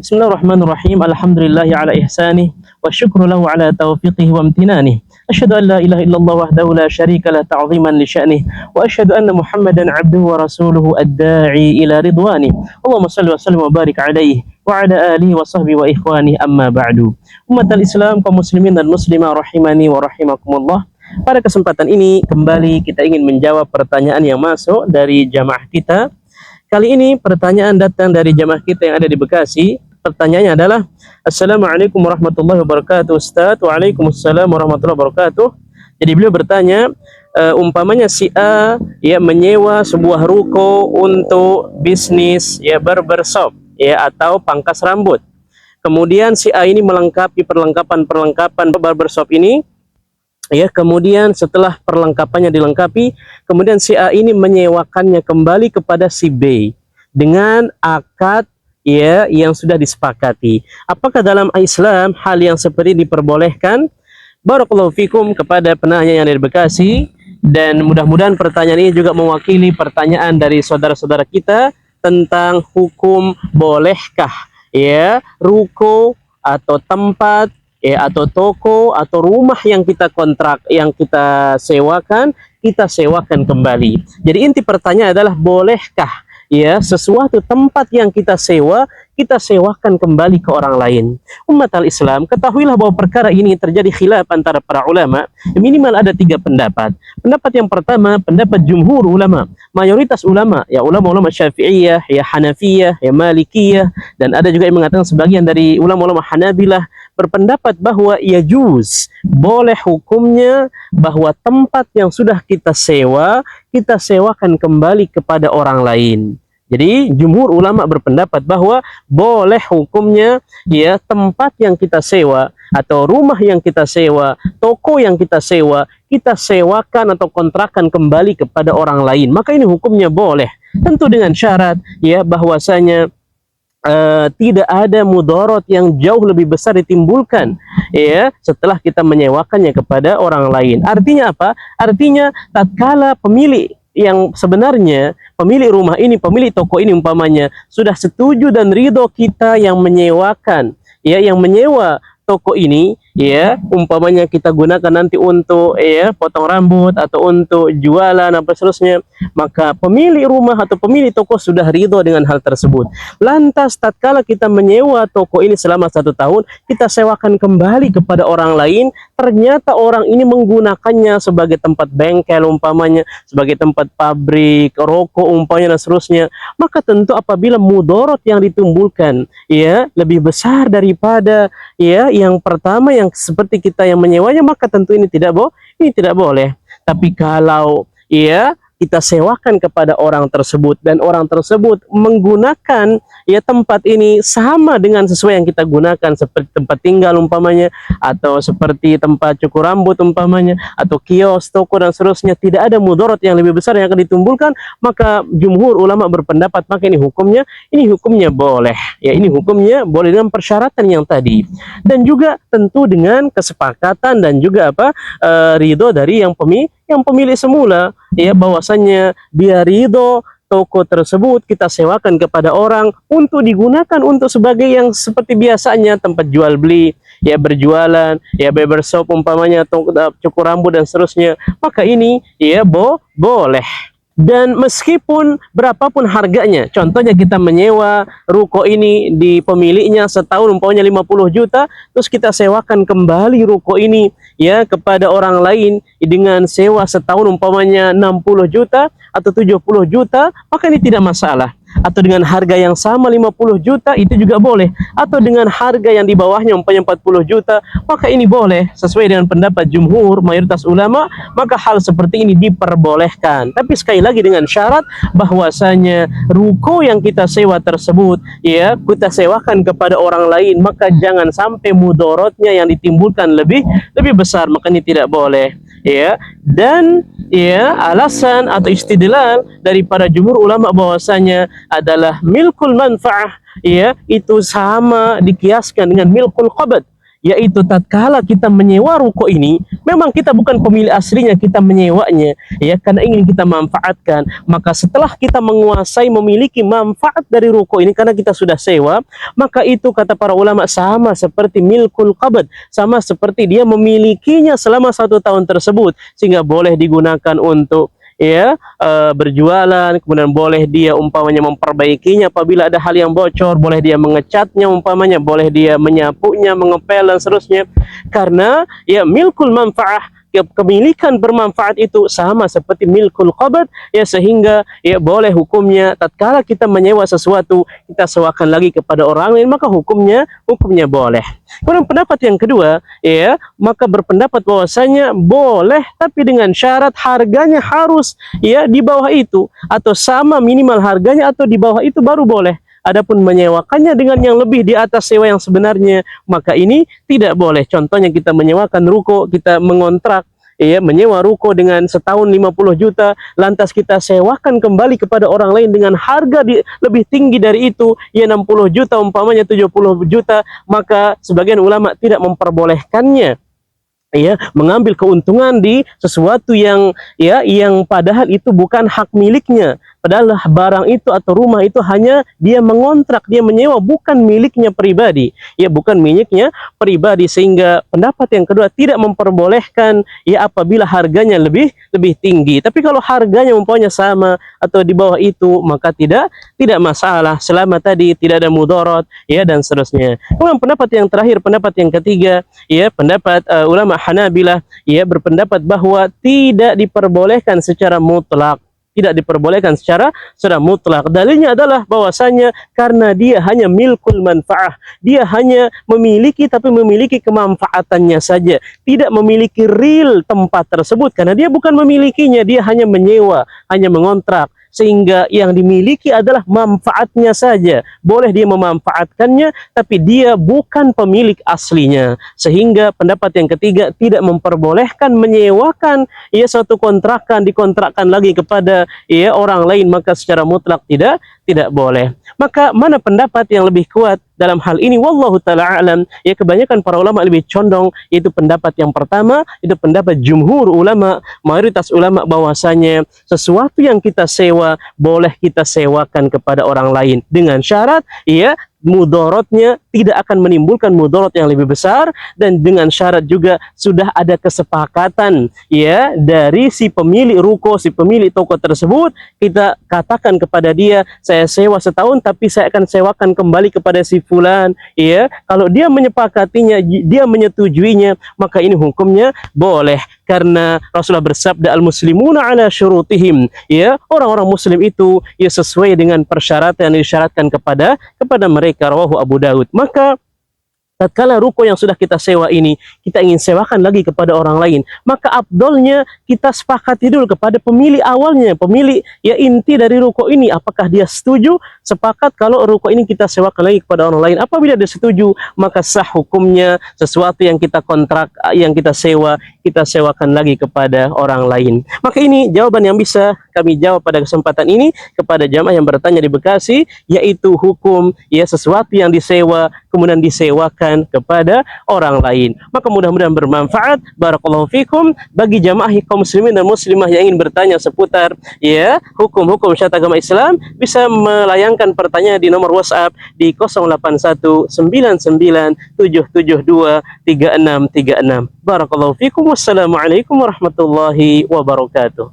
Bismillahirrahmanirrahim. Alhamdulillahi ala ihsanih wa syukru lahu ala taufiqihi wa amtinanih. Asyhadu an la ilaha illallah wahdahu la syarika lah ta'ziman li sya'nih wa asyhadu anna Muhammadan 'abduhu wa rasuluhu ad-da'i ila ridwanih. Allahumma shalli wa sallim wa barik alaihi wa ala alihi wa sahbihi wa ikhwani amma ba'du. Umatul Islam, kaum muslimin dan muslimah rahimani wa rahimakumullah. Pada kesempatan ini kembali kita ingin menjawab pertanyaan yang masuk dari jamaah kita. Kali ini pertanyaan datang dari jamaah kita yang ada di Bekasi. Pertanyaannya adalah, Assalamualaikum warahmatullahi wabarakatuh Ustaz. Waalaikumsalam warahmatullahi wabarakatuh. Jadi beliau bertanya, umpamanya si A ya menyewa sebuah ruko untuk bisnis ya barbershop ya atau pangkas rambut. Kemudian si A ini melengkapi perlengkapan barbershop ini. Ya, kemudian setelah perlengkapannya dilengkapi, kemudian si A ini menyewakannya kembali kepada si B dengan akad ya yang sudah disepakati. Apakah dalam Islam hal yang seperti ini diperbolehkan? Barakallahu fikum kepada penanya yang dari Bekasi, dan mudah-mudahan pertanyaan ini juga mewakili pertanyaan dari saudara-saudara kita tentang hukum bolehkah ya ruko atau tempat ya atau toko atau rumah yang kita kontrak, yang kita sewakan kembali. Jadi inti pertanyaan adalah, bolehkah ya sesuatu tempat yang kita sewakan kembali ke orang lain? Umat al-Islam, ketahuilah bahwa perkara ini terjadi khilaf antara para ulama. Minimal ada 3 pendapat. Pendapat yang pertama, pendapat jumhur ulama, mayoritas ulama, ya ulama-ulama Syafi'iyah, ya Hanafiyah, ya Malikiyah, dan ada juga yang mengatakan sebagian dari ulama-ulama Hanabilah berpendapat bahwa yajuz, boleh hukumnya bahwa tempat yang sudah kita sewakan kembali kepada orang lain. Jadi jumhur ulama berpendapat bahwa boleh hukumnya ya tempat yang kita sewa atau rumah yang kita sewa, toko yang kita sewakan atau kontrakan kembali kepada orang lain. Maka ini hukumnya boleh. Tentu dengan syarat ya bahwasanya tidak ada mudorot yang jauh lebih besar ditimbulkan ya setelah kita menyewakannya kepada orang lain. Artinya apa? Artinya tatkala pemilik yang sebenarnya, pemilik rumah ini, pemilik toko ini umpamanya sudah setuju dan ridho kita yang menyewakan ya, yang menyewa toko ini ya, umpamanya kita gunakan nanti untuk ya potong rambut atau untuk jualan apa seterusnya, maka pemilik rumah atau pemilik toko sudah ridho dengan hal tersebut. Lantas tatkala kita menyewa toko ini selama 1 tahun, kita sewakan kembali kepada orang lain, ternyata orang ini menggunakannya sebagai tempat bengkel umpamanya, sebagai tempat pabrik rokok umpamanya dan seterusnya, maka tentu apabila mudorot yang ditimbulkan ya lebih besar daripada ya yang pertama yang seperti kita yang menyewanya, maka tentu ini tidak boleh. Tapi kalau ya kita sewakan kepada orang tersebut dan orang tersebut menggunakan ya tempat ini sama dengan sesuai yang kita gunakan, seperti tempat tinggal umpamanya, atau seperti tempat cukur rambut umpamanya, atau kios, toko dan seterusnya, tidak ada mudorot yang lebih besar yang akan ditimbulkan, maka jumhur ulama berpendapat maka ini hukumnya boleh. Ya, ini hukumnya boleh dengan persyaratan yang tadi, dan juga tentu dengan kesepakatan dan juga ridho dari yang pemilik semula ya, bahwasanya dia ridho toko tersebut kita sewakan kepada orang untuk digunakan untuk sebagai yang seperti biasanya tempat jual beli ya, berjualan ya, barbershop umpamanya, cukur rambut dan seterusnya, maka ini ya boleh. Dan meskipun berapapun harganya, contohnya kita menyewa ruko ini di pemiliknya setahun umpamanya 50 juta, terus kita sewakan kembali ruko ini ya kepada orang lain dengan sewa setahun umpamanya 60 juta atau 70 juta, maka ini tidak masalah. Atau dengan harga yang sama 50 juta itu juga boleh, atau dengan harga yang di bawahnya umpamanya 40 juta, maka ini boleh sesuai dengan pendapat jumhur mayoritas ulama, maka hal seperti ini diperbolehkan. Tapi sekali lagi dengan syarat bahwasanya ruko yang kita sewa tersebut ya kita sewakan kepada orang lain, maka jangan sampai mudorotnya yang ditimbulkan lebih besar, maka ini tidak boleh ya. Dan ya alasan atau istidlal daripada jumhur ulama bahwasanya adalah milkul manfaah ya itu sama dikiaskan dengan milkul qabad yaitu tatkala kita menyewa ruko ini, memang kita bukan pemilik aslinya, kita menyewanya, ya, karena ingin kita manfaatkan. Maka setelah kita menguasai, memiliki manfaat dari ruko ini karena kita sudah sewa, maka itu kata para ulama sama seperti milkul qabd, sama seperti dia memilikinya selama 1 tahun tersebut, sehingga boleh digunakan untuk berjualan, kemudian boleh dia umpamanya memperbaikinya apabila ada hal yang bocor, boleh dia mengecatnya umpamanya, boleh dia menyapunya, mengepel dan seterusnya, karena ya milkul manfaah, ya, kepemilikan bermanfaat itu sama seperti milkul qabd, ya, sehingga ya boleh hukumnya tatkala kita menyewa sesuatu, kita sewakan lagi kepada orang lain, maka hukumnya boleh. Kemudian pendapat yang kedua, ya, maka berpendapat bahwasanya boleh, tapi dengan syarat harganya harus ya di bawah itu, atau sama minimal harganya, atau di bawah itu baru boleh. Adapun menyewakannya dengan yang lebih di atas sewa yang sebenarnya, maka ini tidak boleh. Contohnya kita menyewakan ruko, kita mengontrak, ya, menyewa ruko dengan setahun 50 juta, lantas kita sewakan kembali kepada orang lain dengan harga lebih tinggi dari itu, ya 60 juta umpamanya, 70 juta, maka sebagian ulama tidak memperbolehkannya, ya, mengambil keuntungan di sesuatu yang padahal itu bukan hak miliknya. Padahal barang itu atau rumah itu hanya dia mengontrak, dia menyewa, bukan miliknya pribadi, ya, bukan miliknya pribadi. Sehingga pendapat yang kedua tidak memperbolehkan, ya, apabila harganya lebih tinggi. Tapi kalau harganya umpamanya sama atau di bawah itu, maka tidak masalah, selama tadi tidak ada mudarat, ya, dan seterusnya. Kemudian pendapat yang terakhir, pendapat yang ketiga, ya, pendapat ulama Hanabilah, ya, berpendapat bahwa tidak diperbolehkan secara mutlak, tidak diperbolehkan secara mutlak. Dalilnya adalah bahwasanya karena dia hanya milkul manfaah, dia hanya memiliki, tapi memiliki kemanfaatannya saja, tidak memiliki real tempat tersebut, karena dia bukan memilikinya, dia hanya menyewa, hanya mengontrak, sehingga yang dimiliki adalah manfaatnya saja. Boleh dia memanfaatkannya, tapi dia bukan pemilik aslinya. Sehingga pendapat yang ketiga tidak memperbolehkan menyewakan, ya, suatu kontrakan, dikontrakkan lagi kepada, ya, orang lain, maka secara mutlak tidak boleh. Maka mana pendapat yang lebih kuat dalam hal ini? Wallahu ta'ala alam. Ya, kebanyakan para ulama lebih condong itu pendapat yang pertama, itu pendapat jumhur ulama, mayoritas ulama, bahwasanya sesuatu yang kita sewa boleh kita sewakan kepada orang lain dengan syarat, ya, mudaratnya tidak akan menimbulkan mudarat yang lebih besar, dan dengan syarat juga sudah ada kesepakatan, ya, dari si pemilik ruko, si pemilik toko tersebut. Kita katakan kepada dia, saya sewa setahun tapi saya akan sewakan kembali kepada si fulan, ya. Kalau dia menyepakatinya, dia menyetujuinya, maka ini hukumnya boleh. Karena Rasulullah bersabda, al-muslimuna ala syurutihim, ya, orang-orang muslim itu ya sesuai dengan persyaratan yang disyaratkan kepada mereka. Rawahu Abu Daud. Maka tatkala ruko yang sudah kita sewa ini kita ingin sewakan lagi kepada orang lain, maka afdolnya kita sepakati dulu kepada pemilik awalnya, pemilik, ya, inti dari ruko ini, apakah dia setuju, sepakat kalau ruko ini kita sewakan lagi kepada orang lain. Apabila dia setuju, maka sah hukumnya sesuatu yang kita kontrak, yang kita sewa, kita sewakan lagi kepada orang lain. Maka ini jawaban yang bisa kami jawab pada kesempatan ini kepada jamaah yang bertanya di Bekasi, yaitu hukum, ya, sesuatu yang disewa kemudian disewakan kepada orang lain. Maka mudah-mudahan bermanfaat. Barakallahu fikum. Bagi jamaah kaum muslimin dan muslimah yang ingin bertanya seputar, ya, hukum-hukum syariat agama Islam, bisa melayangkan pertanyaan di nomor WhatsApp di 081997723636. Barakallahu fikum. Wassalamualaikum warahmatullahi wabarakatuh.